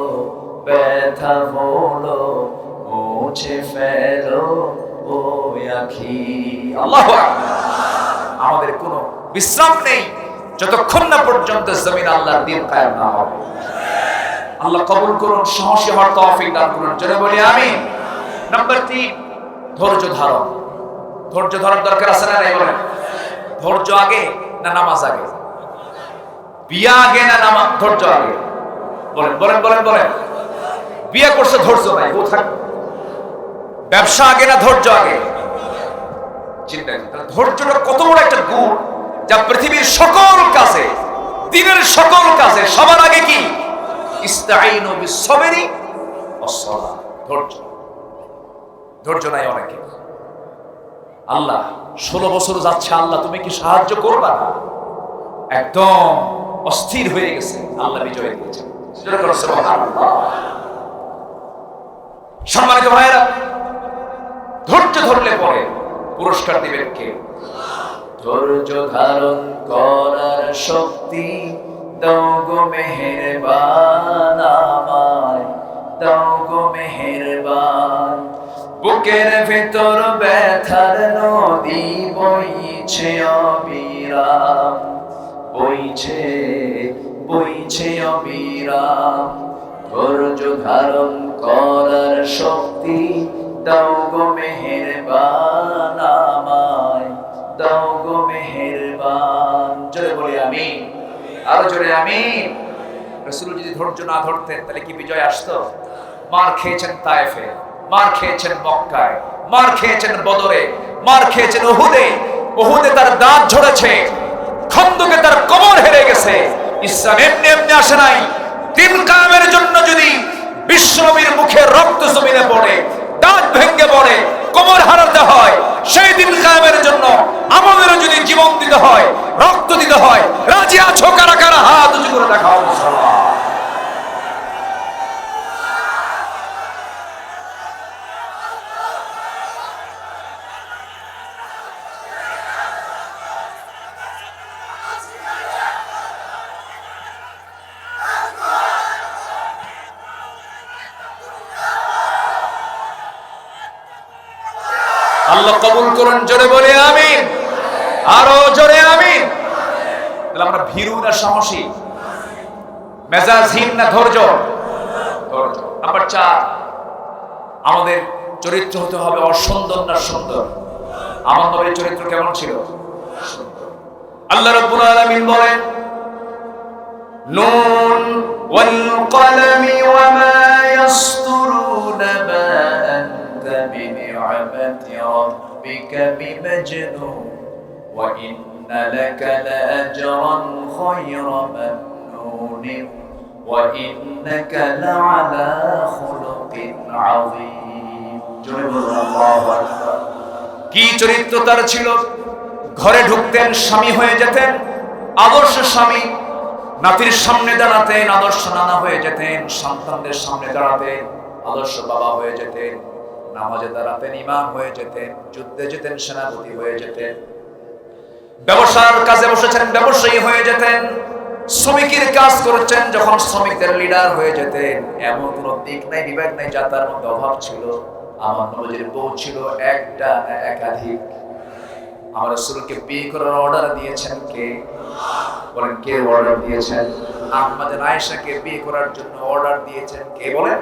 ব্যথা ভোলো, মুছে ফেলো ওই আখি। আল্লাহু আকবার। আমাদের কোনো বিশ্রাম নেই যতক্ষণ না পর্যন্ত জমিন আল্লাহর দ্বীন কায়েম না হবে। আল্লাহ কবুল করুন, সাহসী হওয়ার তৌফিক দান করুন, জোরে বলি আমিন। নাম্বার 3, ধৈর্য ধারণ। ধৈর্য ধরার দরকার আছে না নাই বলেন? ধৈর্য আগে না নামাজ আগে? বিয়া আগে না নামাজ? ধৈর্য আগে? বলেন বলেন বলেন বলেন। বিয়ে করছে ধৈর্য নাই, ও থাক। ব্যবসা আগে না ধৈর্য আগে? চিন্তা করেন, ধৈর্যটা কত বড় একটা গুণ, যা পৃথিবীর সকল কাজে, দিনের সকল কাজে সবার আগে কি? ইস্তাঈনু বিস-সাবরি ওয়াস-সালাহ। ধৈর্য। ধৈর্য নাই অনেকে। আল্লাহ 16 বছর যাচ্ছে, আল্লাহ তুমি কি সাহায্য করবা না? একদম অস্থির হয়ে গেছে, আল্লাহ বিজয় দিয়েছেন। সুবহানাল্লাহ। সম্মানিত ভাইরা, ধৈর্য ধরলে পরে পুরস্কার দিবেন কে? ধৈর্য ধারণ করার শক্তি দাও গো মেহেরবান আমায়, দাও গো মেহেরবান। বুকের ভেতর ব্যথার নদী বইছে অবিরাম, বইছে বইছে অবিরাম। ধৈর্য ধারণ করার শক্তি দাও গো মেহেরবান আমায়, দাও গো মেহেরবান। জোরে বলি আমিন, আরো জোরে আমিন। রাসূল যদি ধৈর্য না ধরতেন তাহলে কি বিজয় আসতো? মার খেয়েছেন তায়েফে, মার খেয়েছেন মক্কায়, মার খেয়েছেন বদরে, মার খেয়েছেন উহুদে। উহুদে তার দাঁত ঝরেছে, খন্দকে তার কোমর হেরে গেছে। ইসলাম এমনি এমনি আসে নাই। দিন কায়েমের জন্য যদি বিশ্বনবীর মুখে রক্ত জমিনে পড়ে, দাঁত ভেঙে পড়ে, কোমর হারাতে হয়, সেই দিন কায়েমের জন্য আমাদেরও যদি জীবন দিতে হয়, রক্ত দিতে হয়, রাজি আছো কারা কারা? হাত উঁচু করে দেখাও। আল্লাহ কবুল করুন, জোরে বলে আমিন, আরো জোরে আমিন। তাহলে আমরা ভীরু না সাহসী, মেজাজহীন না ধৈর্য? ধৈর্য। নাম্বার 4, আমাদের চরিত্র হতে হবে অসুন্দর না সুন্দর? আমার নবীর চরিত্র কেমন ছিল? সুন্দর। আল্লাহ রাব্বুল আলামিন বলেন, নুন ওয়াল কলমি ওয়া মা ইয়াসতুরুনা মা আনতা বিনি'মাতি রাব্বিকা বিমাজনুন ওয়া ইন্না লাকা লাআজরান খায়রা মামনুন ওয়া ইন্নাকা লাআলা খুলুকিন আযীম। জোরে বলুন আল্লাহু আকবার। কি চরিত্র তার ছিল! ঘরে ঢুকতেন, স্বামী হয়ে যেতেন, আদর্শ স্বামী। নাতির সামনে দাঁড়াতেন, আদর্শ নানা হয়ে যেতেন। সন্তানদের সামনে দাঁড়াতেন, আদর্শ বাবা হয়ে যেতেন। নামাজে দাঁড়াতেন, ইমাম হয়ে যেতেন। যুদ্ধে যেতেন, সেনাপতি হয়ে যেতেন। ব্যবসার কাজে বসেছেন, ব্যবসায়ী হয়ে যেতেন। শ্রমিকের কাজ করছেন, যখন শ্রমিকদের লিডার হয়ে যেতেন। এমন কোনো দিক নাই, বিবেক নাই যা তার মধ্যে অভাব ছিল। আমার নবীর বউ ছিল একটা না একাধিক। আমার রাসূলকে বিয়ে করার অর্ডার দিয়েছেন কে? বলেন, কে অর্ডার দিয়েছেন? আম্মা আয়েশাকে বিয়ে করার জন্য অর্ডার দিয়েছেন কে? বলেন,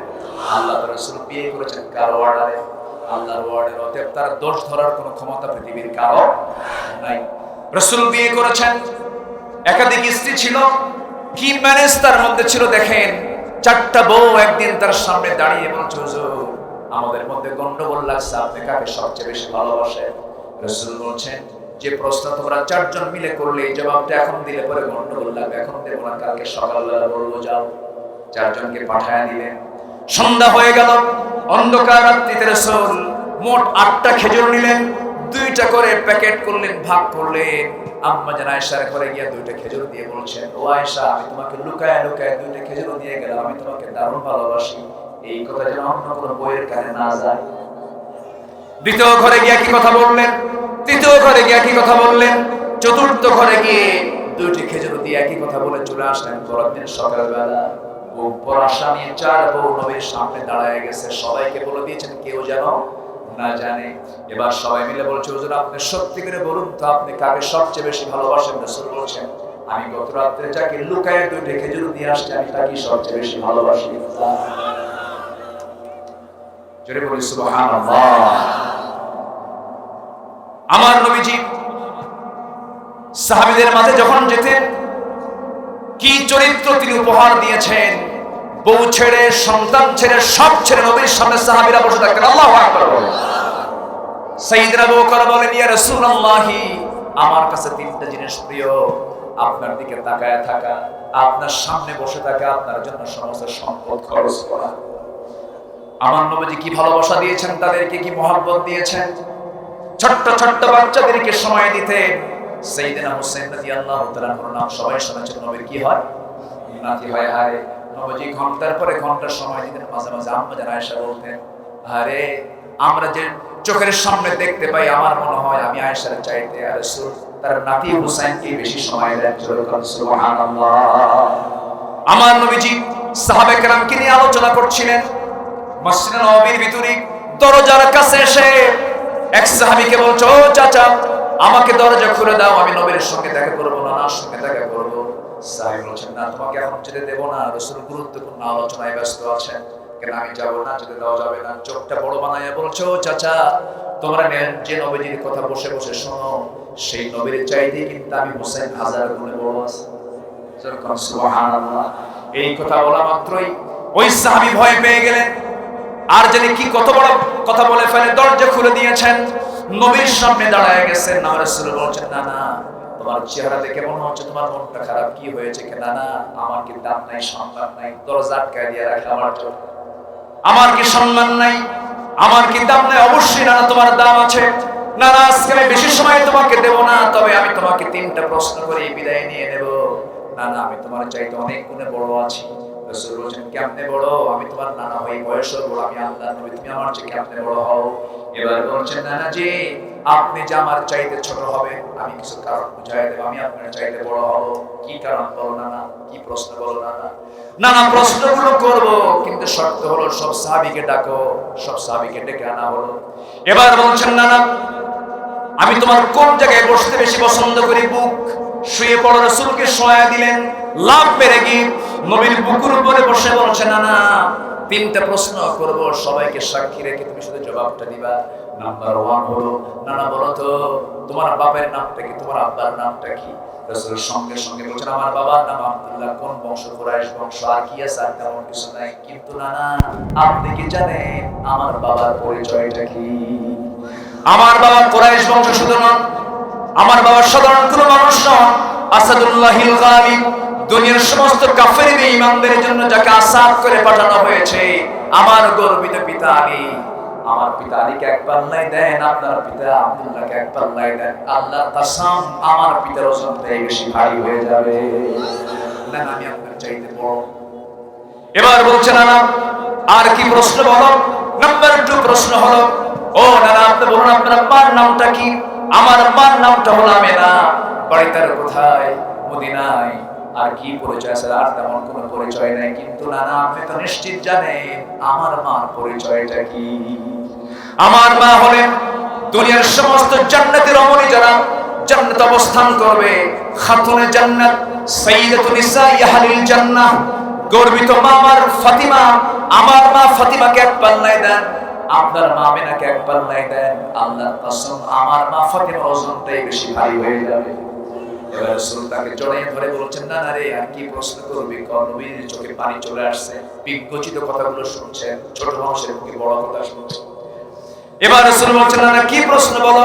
আল্লাহ। রাসূল বিয়ে করেছেন কার অর্ডারে? আল্লাহর অর্ডারে। অতএব তার দোষ ধরার কোনো ক্ষমতা পৃথিবীর কারো নাই। রাসূল বিয়ে করেছেন, একাধিক স্ত্রী ছিল। কি ম্যানেজ তার মধ্যে ছিল দেখেন। 4টা বউ একদিন তার সামনে দাঁড়িয়ে বলছে, হুজুর আমাদের মধ্যে গন্ডগোল লাগছে, আপনি কাকে সবচেয়ে বেশি ভালোবাসেন? রাসূল বলছেন, যে প্রশ্ন তোমরা 4 জন মিলে করলে এই জবাবটা এখন দিলে পরে গন্ডগোল লাগবে, এখন দেব না, কালকে সকালবেলা বলবো যাও। 4 জনকে পাঠায় দিলেন। সন্ধ্যা হয়ে গেল, অন্ধকার রাত্রিতে রাসূল মোট 8টা খেজুর নিলেন, 2টা করে প্যাকেট করলেন, ভাগ করলেন। আম্মা জান আয়েশার ঘরে গিয়ে 2টা খেজুর দিয়ে বলছেন, ও আয়েশা, আমি তোমাকে লুকায় লুকায় 2টা খেজুর দিয়ে গেলাম, আমি তোমাকে দারুণ ভালোবাসি, এই কথা যেন অন্য কোনো বইয়ের কানে না যায়। দ্বিতীয় ঘরে গিয়ে কি কথা বললেন, তৃতীয় ঘরে গিয়ে কি কথা বললেন, চতুর্থ ঘরে গিয়ে 2টি খেজুর দিয়ে একই কথা বলে চলে আসলেন। পরের দিন সকালবেলা বউ পরাশা নিয়ে 4 বউ নবীর সামনে দাঁড়ায় গেছে। সবাইকে বলে দিয়েছেন, কেউ যেন না জানে। এবার সবাই মিলে বলছে, হুজুর আপনি সত্যি করে বলুন তো, আপনি কাকে সবচেয়ে বেশি ভালোবাসেন? রাসূল বলছেন, আমি গত রাত্রে যাকে লুকায় 2টি খেজুর দিয়ে আসছি, আমি তাকে সবচেয়ে বেশি ভালোবাসি। জোরে বলি সুবহানাল্লাহ। আমার নবীজি সাহাবীদের মাঝে যখন যেতেন, কি চরিত্র তিনি উপহার দিয়েছেন। বউ ছেড়ে, সন্তান ছেড়ে, সব ছেড়ে নবীর সামনে সাহাবীরা বসে থাকতেন। আল্লাহু আকবার। সাইয়েদনা আবু বকর বলেন, ইয়া রাসূলুল্লাহ, আমার কাছে 3টা জিনিস প্রিয়, আপনার দিকে তাকায় থাকা, আপনার সামনে বসে থাকা, আপনার জন্য সমস্ত সম্পদ খরচ করা। আমার নবীজি কি ভালোবাসা দিয়েছেন তাদেরকে, কি মহব্বত দিয়েছেন। ছোট্ট ছোট্ট বাচ্চাদেরকে সময় দিতেন। সাইয়েদনা হুসাইন রাদিয়াল্লাহু তাআলা আনহুর নাম সবাই শুনেছেন, নবীর কি হয়? নাতি হয়। আরে নবীজি ঘন্টার পরে ঘন্টা সময় দিতেন। মাঝে মাঝে আম্মা জান আয়েশা বলতেন, আরে আমরা যে চোখের সামনে দেখতে পাই, আমার মনে হয় আমি আয়েশার চাইতে আর রাসূল তার নাতি হুসাইনকে বেশি সময় দেন। সুবহানাল্লাহ। আমার নবীজি সাহাবায়ে কেরামকে নিয়ে আলোচনা করছিলেন। মসজিদে নববীর ভিতরে দরজার কাছে এসে এক সাহাবীকে বলছে, ও চাচা, আমাকে দরজা খুলে দাও, আমি নবীর সঙ্গে দেখা করব, নানার সঙ্গে দেখা করব। সাহাবী বলছেন, না, তোমাকে এখন যেতে দেব না, রাসূল গুরুত্বপূর্ণ আলোচনায় ব্যস্ত আছেন। কেন আমি যাব না, যেতে দেওয়া যাবে না। চোখটা বড় বানাইয়া বলছে, ও চাচা, তোমরা যে নবীজির কথা বসে বসে শোনো, সেই নবীর চাইতে কিন্তু আমি হুসাইন 1000 গুণে বড় আছি। সুবহানাল্লাহ। এই কথা বলা মাত্রই ওই সাহাবী ভয় পেয়ে গেলেন। আর জানি কি কত বড় কথা বলে ফেলে, দরজা খুলে দিয়েছেন, নবীর সামনে দাঁড়ায় গেছেন। আমার রাসূল বলছেন, না না, তোমার চেহারা দেখে মনে হচ্ছে তোমার মনটা খারাপ, কি হয়েছে? না না, আমার কি দাম নাই, সম্মান নাই, দরজা আটকায় দিয়ে রাখলে আমার জন্য? আমার কি সম্মান নাই, আমার কি দাম নাই? অবশ্যই না, তোমার দাম আছে। না না, আজকে আমি বেশি সময় তোমাকে দেব না, তবে আমি তোমাকে 3টা প্রশ্ন করে বিদায় নিয়ে নেব। না না, আমি তোমার চাইতে অনেক গুণে বড় আছি। রাসূল বলেন, কেমনে বড়? আমি তোমার নানা হই, বয়সও বড়, আমি আল্লাহর নবী, তুমি আমার চেয়ে কেমনে বড় হও? এবার বলছেন, নানা জি, আপনি যে আমার চাইতে ছোট হবে, আমি কিছু কারণ বুঝাই দেব, আমি আপনার চাইতে বড় হব। কি কারণ বলো নানা, কি প্রশ্ন বলো নানা? নানা প্রশ্নগুলো করব, কিন্তু শর্ত হলো সব সাহাবীকে ডাকো। সব সাহাবীকে ডেকে আনা হলো। এবার বলছেন নানা, আমি তোমার কোন জায়গায় বসতে বেশি পছন্দ করি? বুক। শুয়ে পড়ো। রাসূলকে শোয়া দিলেন, লাভ মেরে গিয়ে নবীর বুকের উপরে বসে বলছেন, নানা তিনটা প্রশ্ন করব, সবাইকে সাক্ষী রেখে তুমি শুধু জবাবটা দিবা। নাম্বার 1 হলো, নানা বলো তো তোমার বাবার নামটা কি, তোমার আব্বার নামটা কি? রাসূল সঙ্গে সঙ্গে বলছেন, আমার বাবার নাম আব্দুল্লাহ। কোন বংশ? কুরাইশ বংশ। আর কি আছে? আর তেমন কিছু নাই। কিন্তু নানা আপনি কি জানেন আমার বাবার পরিচয়টা কি? আমার বাবা কুরাইশ বংশ শুধু নন, আমার বাবা সাধারণ কোনো মানুষ নন। আসাদুল্লাহিল গালিব, দুনিয়ার সমস্ত কাফের বেঈমানদের জন্য যাকে আসাদ করে পাঠানো হয়েছে, আমার গর্বিত পিতা আলী। আমার পিতা আলীকে এক পাল্লাই দেন, আপনার পিতা আব্দুল্লাহকে এক পাল্লাই দেন, আল্লাহর কসম আমার পিতার ওজনটাই বেশি ভারী হয়ে যাবে। না আমি আপনার চাইতে বড়। এবার বলছেন, নানা আর কি প্রশ্ন বলো? নাম্বার 2 প্রশ্ন হলো, ও নানা আপনি বলুন আপনার আব্বার নামটা কি? আমার আব্বার নামটা হলো আমেনা। বাড়ি তার কোথায়? মদিনায়। আর কি পরিচয় আছে? আর তেমন কোনো পরিচয় নাই। কিন্তু নানা আপনি তো নিশ্চিত জানেন আমার মার পরিচয়টা কি? আমার মা হলেন দুনিয়ার সমস্ত জান্নাতের রমণী, যারা জান্নাতে অবস্থান করবে, খাতুনে জান্নাত, সাইয়্যিদাতুন নিসাই আহলিল জান্নাহ, গর্বিত মা আমার ফাতিমা। আমার মা ফাতিমাকে এক পাল্লায় দেন, আপনার মা আমেনাকে এক পাল্লায় দেন, আল্লাহর কসম আমার মা ফাতিমার ওজনটাই বেশি ভারী হয়ে যাবে। এবার রাসূল তাকে জড়িয়ে ধরে বলছেন, না না রে আর কি প্রশ্ন করবি? নবীর চোখে পানি চলে আসছে, বিজ্ঞচিত কথাগুলো শুনছেন, ছোট মানুষের মুখে বড় কথা শুনছেন। এবার রাসূল বলছেন, না কি প্রশ্ন বলো?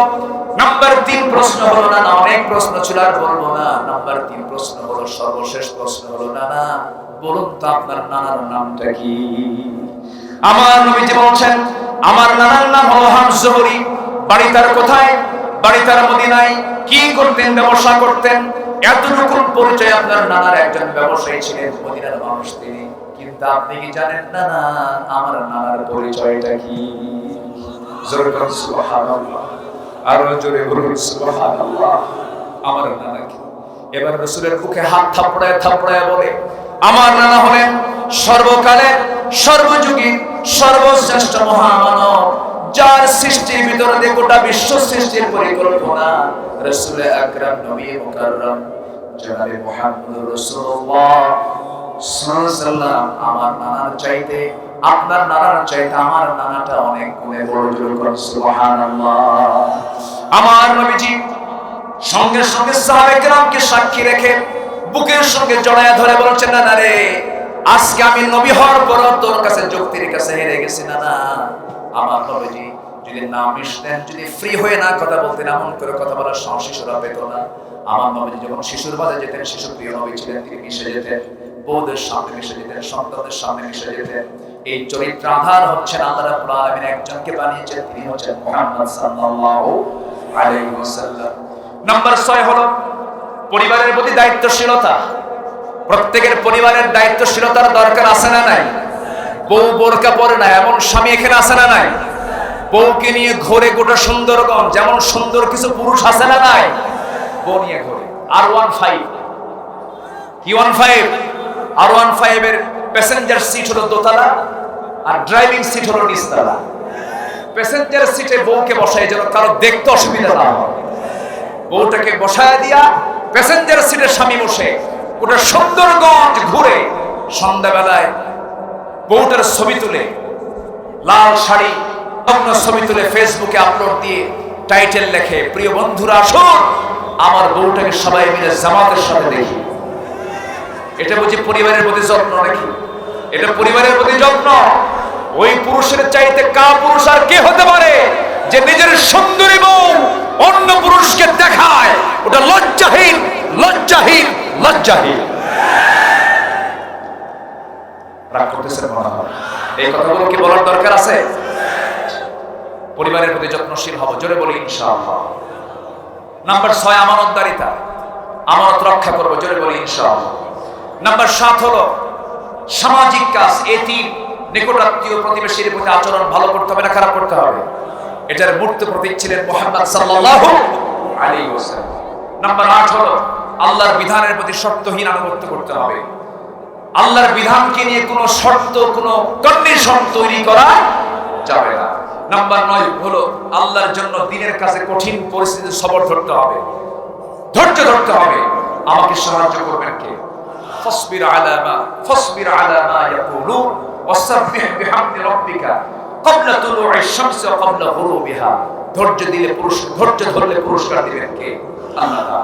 নাম্বার 3 প্রশ্ন হলো, না অনেক প্রশ্ন ছিল আর বলবো না। নাম্বার 3 প্রশ্ন হলো, সর্বশেষ প্রশ্ন হলো, না বলুন তো আপনার নানার নামটা কি? আমার নবীজি বলছেন, আমার নানার নাম হলো হামজুহরি। বাড়ি তার কোথায়? বাড়ি তার মদিনায়। কি করতেন? ব্যবসা করতেন। এতটুকু পরিচয় আপনার নানার, একজন ব্যবসায়ী ছিলেন, মদিনার মানুষ তিনি। কিন্তু আপনি কি জানেন নানা আমার নানার পরিচয়টা কি? জোরে বলুন সুবহানাল্লাহ, আরো জোরে বলুন সুবহানাল্লাহ। আমার নানা কি? এবার রাসূলের বুকে হাত থাপড়ায় থাপড়ায় বলে, আমার নানা হলেন সর্বকালের সর্বযুগী সর্বশ্রেষ্ঠ মহামানব, যার সৃষ্টির ভিতরে দিয়ে গোটা বিশ্ব সৃষ্টির পরিকল্পনা রাসূল আকরাম নবী মুকাররম জনাবে মুহাম্মদুর রাসূলুল্লাহ সাল্লাল্লাহু আলাইহি ওয়াসাল্লাম। আমার নানার চাইতে, আপনার নানার চাইতে আমার নানাটা অনেক গুণে বড়। জোরে বলুন সুবহানাল্লাহ। আমার নবীজি সঙ্গে সঙ্গে সাহাবায়ে কেরামকে সাক্ষী রেখে বুকের সঙ্গে জড়ায় ধরে বলছেন, না রে আজকে আমি নবী হওয়ার পর তোর কাছে যুক্তির কাছে হেরে গেছি। না আমার নবীজি যদি না মিশতেন, যদি ফ্রি হয়ে না কথা বলতেন, এমন করে কথা বলার সাহস শিশুরা পেত না। আমার নবীজি যখন শিশুর মাঝে যেতেন, শিশু প্রিয় নবী ছিলেন, তিনি মিশে যেতেন, বউদের সামনে মিশে যেতেন, সন্তানদের সামনে মিশে যেতেন। এই চরিত্র আধার হচ্ছেন আল্লাহ রাব্বুল আলামিন একজনকে বানিয়েছেন, তিনি হচ্ছেন মুহাম্মদ সাল্লাল্লাহু আলাইহি ওয়াসাল্লাম। নাম্বার 6 হলো পরিবারের প্রতি দায়িত্বশীলতা। প্রত্যেকের পরিবারের দায়িত্বশীলতার দরকার আছে না নাই? বউ বোরকা পরে না এমন স্বামী এখানে আছে না নাই? বউকে নিয়ে ঘোরে গোটা সুন্দরগঞ্জ, যেমন সুন্দর কিছু পুরুষ আছে না নাই? বউ নিয়ে ঘোরে। R15 কি 15? R15 এর প্যাসেঞ্জার সিট হলো দোতলা, আর ড্রাইভিং সিট হলো নিচতলা। প্যাসেঞ্জার সিটে বউকে বসায় যেন কারো দেখতে অসুবিধা না হয়। বউটাকে বসায় দিয়া প্যাসেঞ্জার সিটে স্বামী বসে গোটা সুন্দরগঞ্জ ঘুরে, সন্ধ্যাবেলায় বউটার ছবি তুলে, লাল শাড়ি ছবি তুলে ফেসবুকে আপলোড দিয়ে টাইটেল লেখে, প্রিয় বন্ধুরা আসুন আমার বউটাকে সবাই মিলে জামাতের সাথে দেখি। এটা বুঝি পরিবারের প্রতি যত্ন নাকি? এটা পরিবারের প্রতি যত্ন? ওই পুরুষের চাইতে কা পুরুষ আর কে হতে পারে যে নিজের সুন্দরী বউ অন্য পুরুষকে দেখায়? ওটা লজ্জাহীন, লজ্জাহীন, লজ্জাহীন। রাগ করতেছেন মনে হয়? এই কথাগুলো কি বলার দরকার আছে? পরিবারের প্রতি যত্নশীল হব, জোরে বলি ইনশাআল্লাহ। নাম্বার 6 আমানতদারিতা, আমানত রক্ষা করব, জোরে বলি ইনশাআল্লাহ। নাম্বার 7 হলো সামাজিক কাজ, এতিম, নিকটাত্মীয়, প্রতিবেশীর প্রতি আচরণ ভালো করতে হবে না খারাপ করতে হবে? এটার মূর্ত প্রতীক ছিলেন মুহাম্মদ সাল্লাল্লাহু আলাইহি ওয়াসাল্লাম। নাম্বার 8 হলো আল্লাহর বিধানের প্রতি শর্তহীন আনুগত্য করতে হবে। আল্লাহর বিধানকে নিয়ে কোনো শর্ত, কোনো কন্ডিশন তৈরি করা যাবে না। নাম্বার 9 হলো আল্লাহর জন্য দ্বীনের কাছে কঠিন পরিস্থিতি সবর ধরতে হবে, ধৈর্য ধরতে হবে। আমাকে সাহায্য করবেন কে? ফাসবির আলা মা ইয়াকুলুন ওয়াসাব্বিহ বিহামদি রাব্বিকা ক্বাবলা তুলুইশ শামসি ওয়া ক্বাবলা গুরুবিহা। ধৈর্য ধরলে পুরস্কার দিবেন কে? আল্লাহ।